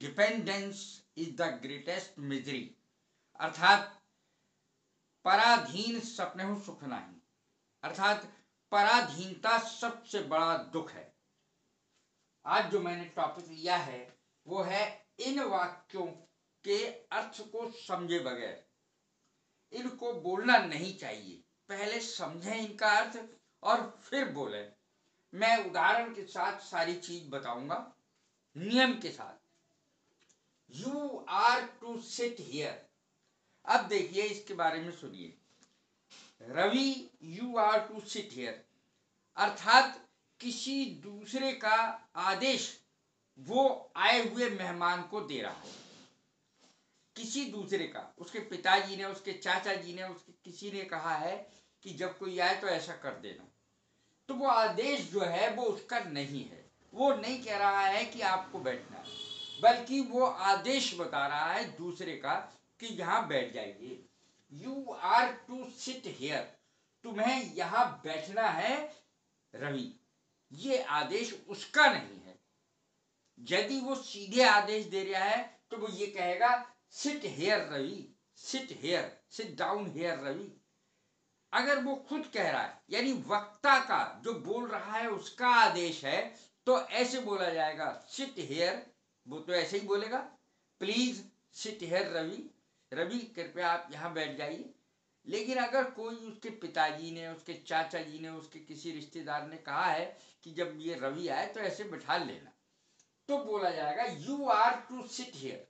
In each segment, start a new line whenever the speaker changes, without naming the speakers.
Dependence is the greatest misery, अर्थात पराधीन सपने हो सुख नहीं, अर्थात पराधीनता सबसे बड़ा दुख है। आज जो मैंने टॉपिक लिया है वो है इन वाक्यों के अर्थ को समझे बगैर इनको बोलना नहीं चाहिए। पहले समझें इनका अर्थ और फिर बोलें। मैं उदाहरण के साथ सारी चीज बताऊंगा, नियम के साथ। You are to sit here. अब देखिए इसके बारे में सुनिए। Ravi, you are to sit here, अर्थात किसी दूसरे का आदेश वो आए हुए मेहमान को दे रहा है। किसी दूसरे का, उसके पिताजी ने, उसके चाचा जी ने, उसके किसी ने कहा है कि जब कोई आए तो ऐसा कर देना, तो वो आदेश जो है वो उसका नहीं है। वो नहीं कह रहा है कि आपको बैठना है, बल्कि वो आदेश बता रहा है दूसरे का कि यहां बैठ जाइए। You are to sit here, तुम्हें यहां बैठना है रवि, ये आदेश उसका नहीं है। यदि वो सीधे आदेश दे रहा है तो वो ये कहेगा sit here Ravi, sit here, sit down here Ravi. अगर वो खुद कह रहा है, यानी वक्ता का जो बोल रहा है उसका आदेश है, तो ऐसे बोला जाएगा सिट हेयर। वो तो ऐसे ही बोलेगा, please sit here Ravi, Ravi कृपया आप यहां बैठ जाइए। लेकिन अगर कोई उसके पिताजी ने, उसके चाचा जी ने, उसके किसी रिश्तेदार ने कहा है कि जब ये रवि आए तो ऐसे बिठा लेना, तो बोला जाएगा you are to sit here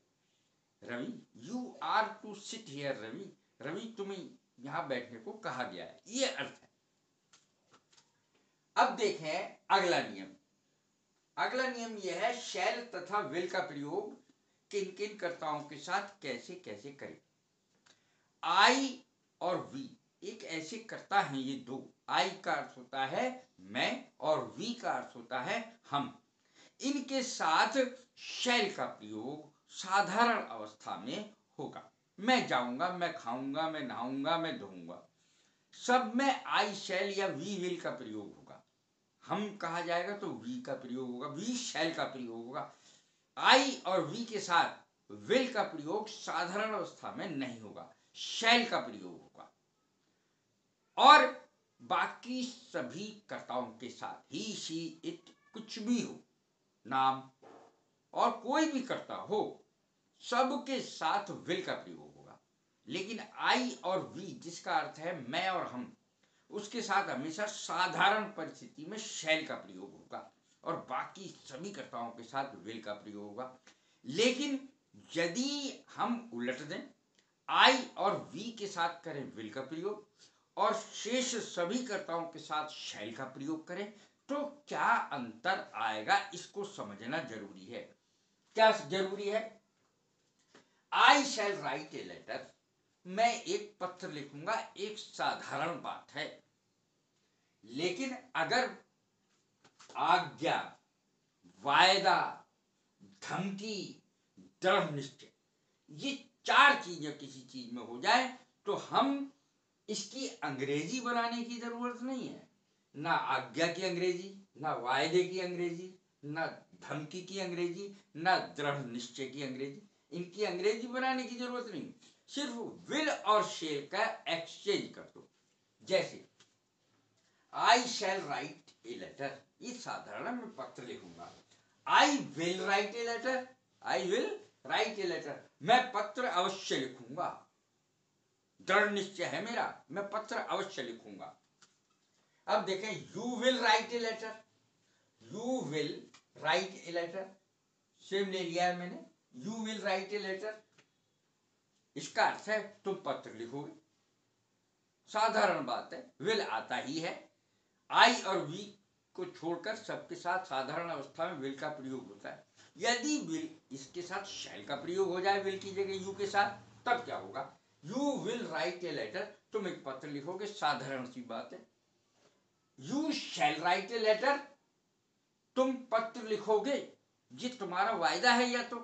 Ravi, you are to sit here Ravi, Ravi तुम्हें यहां बैठने को कहा गया है, ये अर्थ है। अब देखें अगला नियम। अगला नियम यह है शैल तथा विल का प्रयोग किन किन कर्ताओं के साथ कैसे कैसे करें। आई और वी एक ऐसे कर्ता हैं, ये दो। आई का अर्थ होता है मैं और वी का अर्थ होता है हम। इनके साथ शैल का प्रयोग साधारण अवस्था में होगा। मैं जाऊंगा, मैं खाऊंगा, मैं नहाऊंगा, मैं धोऊंगा, सब में आई शैल या वी विल का प्रयोग होगा। हम कहा जाएगा तो वी का प्रयोग होगा, वी शैल का प्रयोग होगा। आई और वी के साथ विल का प्रयोग साधारण अवस्था में नहीं होगा, शैल का प्रयोग होगा। और बाकी सभी कर्ताओं के साथ ही, शी, इट, कुछ भी हो, नाम और कोई भी कर्ता हो, सबके साथ विल का प्रयोग होगा। लेकिन आई और वी जिसका अर्थ है मैं और हम, उसके साथ हमेशा साधारण परिस्थिति में शैल का प्रयोग होगा और बाकी सभी कर्ताओं के साथ विल का प्रयोग होगा। लेकिन यदि हम उलट दें, आई और वी के साथ करें विल का प्रयोग और शेष सभी कर्ताओं के साथ शैल का प्रयोग करें, तो क्या अंतर आएगा, इसको समझना जरूरी है। क्या जरूरी है? आई शैल राइट ए लेटर, मैं एक पत्र लिखूंगा, एक साधारण बात है। लेकिन अगर आज्ञा, वायदा, धमकी, दृढ़ निश्चय, ये चार चीजें किसी चीज में हो जाए तो हम इसकी अंग्रेजी बनाने की जरूरत नहीं है। ना आज्ञा की अंग्रेजी, ना वायदे की अंग्रेजी, ना धमकी की अंग्रेजी, ना दृढ़ निश्चय की अंग्रेजी, इनकी अंग्रेजी बनाने की जरूरत नहीं। सिर्फ विल और शेल का एक्सचेंज कर दो। जैसे आई शैल राइट ए लेटर, ये साधारण मैं पत्र लिखूंगा। I will write a letter, I will write a letter, मैं पत्र अवश्य लिखूंगा, दृढ़ निश्चय है मेरा, मैं पत्र अवश्य लिखूंगा। अब देखें you will write a letter, you will write a letter, same ले लिया है मैंने, you will write a letter, इसका अर्थ है तुम पत्र लिखोगे, साधारण बात है, विल आता ही है। आई और वी को छोड़कर सबके साथ साधारण अवस्था में विल का प्रयोग होता है। यदि विल इसके साथ शैल का प्रयोग हो जाए विल की जगह यू के साथ, तब क्या होगा? You will write a letter, तुम एक पत्र लिखोगे, साधारण सी बात है। You shall write a letter, तुम पत्र लिखोगे, ये तुम्हारा वायदा है या तो,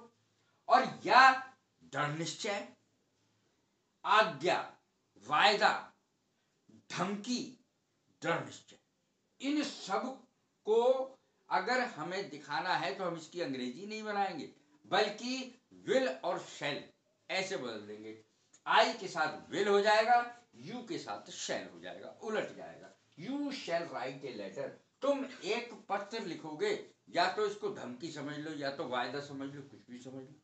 और या दृढ़ निश्चय, आज्ञा, वायदा, धमकी, दृढ़ निश्चय, इन सब को अगर हमें दिखाना है तो हम इसकी अंग्रेजी नहीं बनाएंगे, बल्कि विल और शैल ऐसे बदल देंगे। आई के साथ विल हो जाएगा, यू के साथ शैल हो जाएगा, उलट जाएगा। You shall write a letter, तुम एक पत्र लिखोगे, या तो इसको धमकी समझ लो या तो वायदा समझ लो, कुछ भी समझ लो,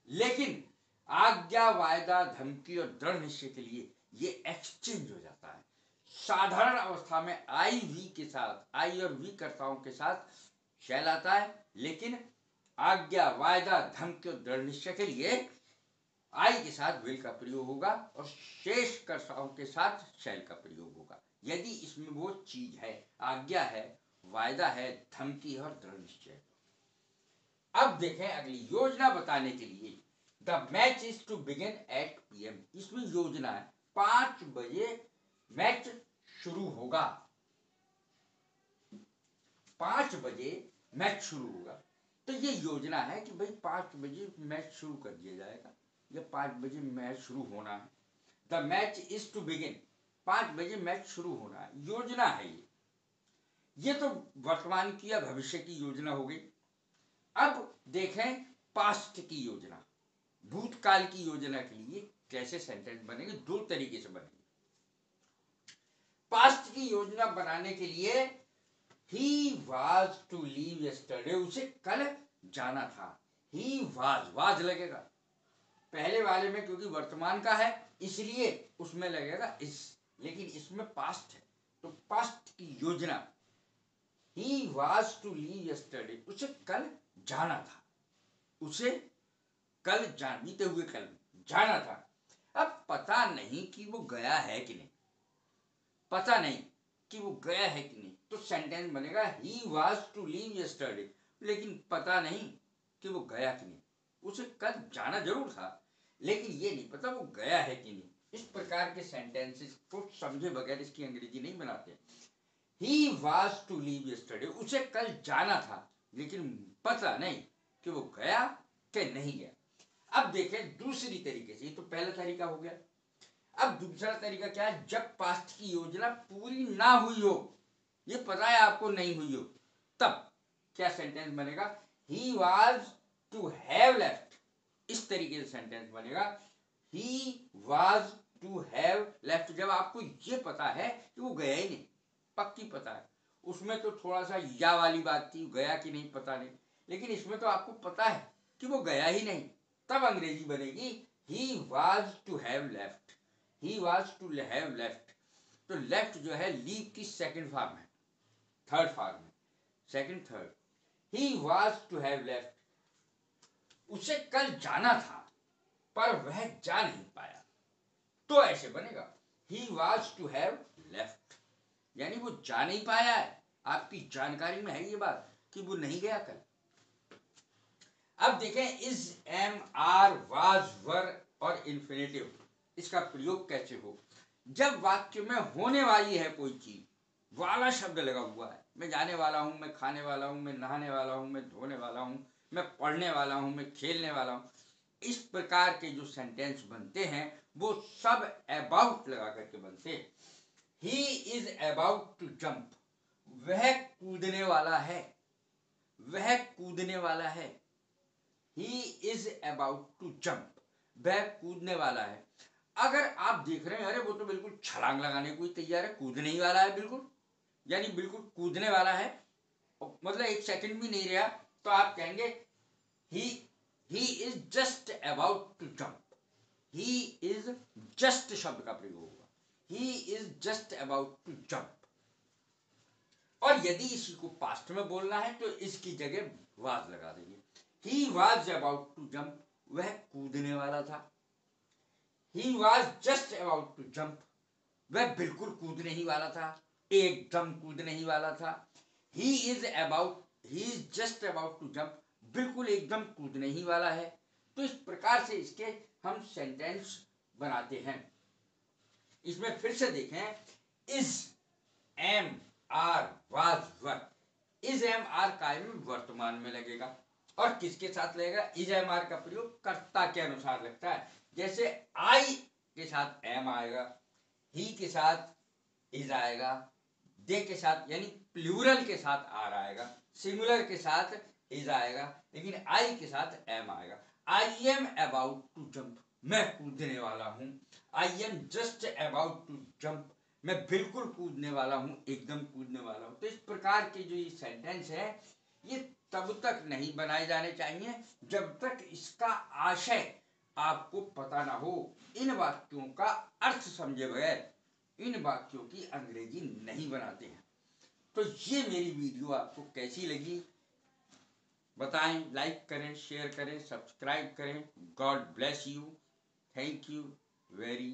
लेकिन आज्ञा, वायदा, धमकी और दृढ़ निश्चय के लिए ये एक्सचेंज हो जाता है। साधारण अवस्था में आई वी के साथ, आई और वी कर्ताओं के साथ शैल आता है, लेकिन आज्ञा, वायदा, धमकी और दृढ़ निश्चय के लिए आई के साथ विल का प्रयोग होगा और शेष कर्ताओं के साथ शैल का प्रयोग होगा, यदि इसमें वो चीज है, आज्ञा है, वायदा है, धमकी है और दृढ़ निश्चय। अब देखें अगली योजना बताने के लिए, the match is to begin at PM, इसमें योजना है 5 बजे मैच शुरू होगा, 5 बजे मैच शुरू होगा। तो ये योजना है कि भाई 5 बजे मैच शुरू कर दिया जाएगा, या 5 बजे मैच शुरू होना है। The match is to begin, 5 बजे मैच शुरू होना है, योजना है ये तो वर्तमान की या भविष्य की योजना हो गई। अब देखें पास्ट की योजना, भूतकाल की योजना के लिए कैसे सेंटेंस बनेंगे, 2 तरीके से बनेंगे। पास्ट की योजना बनाने के लिए he was to leave yesterday, उसे कल जाना था। he was लगेगा पहले वाले में, क्योंकि वर्तमान का है इसलिए उसमें लगेगा इस, लेकिन इसमें पास्ट है तो पास्ट की योजना, he was to leave yesterday, उसे कल जाना था, उसे कल बीते हुए कल जाना था। अब पता नहीं कि वो गया है कि नहीं, पता नहीं कि वो गया है कि नहीं, तो सेंटेंस बनेगा he was to leave yesterday, लेकिन पता नहीं कि वो गया कि नहीं, उसे कल जाना जरूर था लेकिन ये नहीं पता वो गया है कि नहीं। इस प्रकार के सेंटेंसेस को समझे बगैर इसकी अंग्रेजी नहीं बनाते। he was to leave yesterday, उसे कल जाना था लेकिन पता नहीं कि वो गया कि नहीं गया। अब देखें दूसरी तरीके से, तो पहला तरीका हो गया। अब दूसरा तरीका क्या है, जब पास्ट की योजना पूरी ना हुई हो, ये पता है आपको नहीं हुई हो, तब क्या सेंटेंस बनेगा, he was to have left, इस तरीके से सेंटेंस बनेगा, he was to have left। जब आपको ये पता है कि वो गया ही नहीं, पक्की पता है, उसमें तो थोड़ा सा या वाली बात थी, गया कि नहीं पता नहीं, लेकिन इसमें तो आपको पता है कि वो गया ही नहीं, तब अंग्रेजी बनेगी he was to have left, he was to have left। तो लेफ्ट जो है लीव की सेकंड फॉर्म है, थर्ड फॉर्म है, second third, he was to have left, उसे कल जाना था पर वह जा नहीं पाया, तो ऐसे बनेगा he was to have left, यानी वो जा नहीं पाया है, आपकी जानकारी में है ये बात कि वो नहीं गया कल। अब देखें इज, एम, आर, वाज, वर और इन्फिनेटिव, इसका प्रयोग कैसे हो। जब वाक्य में होने वाली है कोई चीज, वाला शब्द लगा हुआ है, मैं जाने वाला हूं, मैं खाने वाला हूं, मैं नहाने वाला हूं, मैं धोने वाला हूं, मैं पढ़ने वाला हूं, मैं खेलने वाला हूं, इस प्रकार के जो सेंटेंस बनते हैं वो सब अबाउट लगा करके बनते हैं। He is about to jump, वह कूदने वाला है, वह कूदने वाला है। He is about to jump, वह कूदने वाला है। अगर आप देख रहे हैं अरे वो तो बिल्कुल छलांग लगाने को ही तैयार है, कूदने ही वाला है बिल्कुल, यानी बिल्कुल कूदने वाला है, मतलब एक सेकंड भी नहीं रहा, तो आप कहेंगे he is just about to jump, he is just शब्द का प्रयोग होगा, he is just about to jump. और यदि इसी को पास्ट में बोलना है तो इसकी जगह वाज लगा देंगे, he was about to jump, वह कूदने वाला था। He was just about to jump, वह बिल्कुल कूदने ही वाला था, एकदम कूदने ही वाला था। He is just about to jump, बिल्कुल एकदम कूदने ही वाला है। तो इस प्रकार से इसके हम सेंटेंस बनाते हैं। इसमें फिर से देखें, is, am, are, was, were, is, am, are कायम वर्तमान में लगेगा, और किसके साथ लगेगा, इज, एम, आर का प्रयोग कर्ता के अनुसार लगता है। जैसे आई के साथ एम आएगा, ही के साथ इज आएगा, दे के साथ यानी प्लूरल के साथ आर आएगा, सिंगुलर के साथ इज आएगा, लेकिन आई के साथ एम आएगा। I am about to jump, मैं कूदने वाला हूं। I am just about to jump, मैं बिल्कुल कूदने वाला हूं, एकदम कूदने वाला हूं। तो इस प्रकार के जो ये सेंटेंस है ये तब तक नहीं बनाए जाने चाहिए जब तक इसका आशय आपको पता ना हो। इन वाक्यों का अर्थ समझे बगैर इन वाक्यों की अंग्रेजी नहीं बनाते हैं। तो ये मेरी वीडियो आपको कैसी लगी बताएं, लाइक करें, शेयर करें, सब्सक्राइब करें। God bless you. Thank you very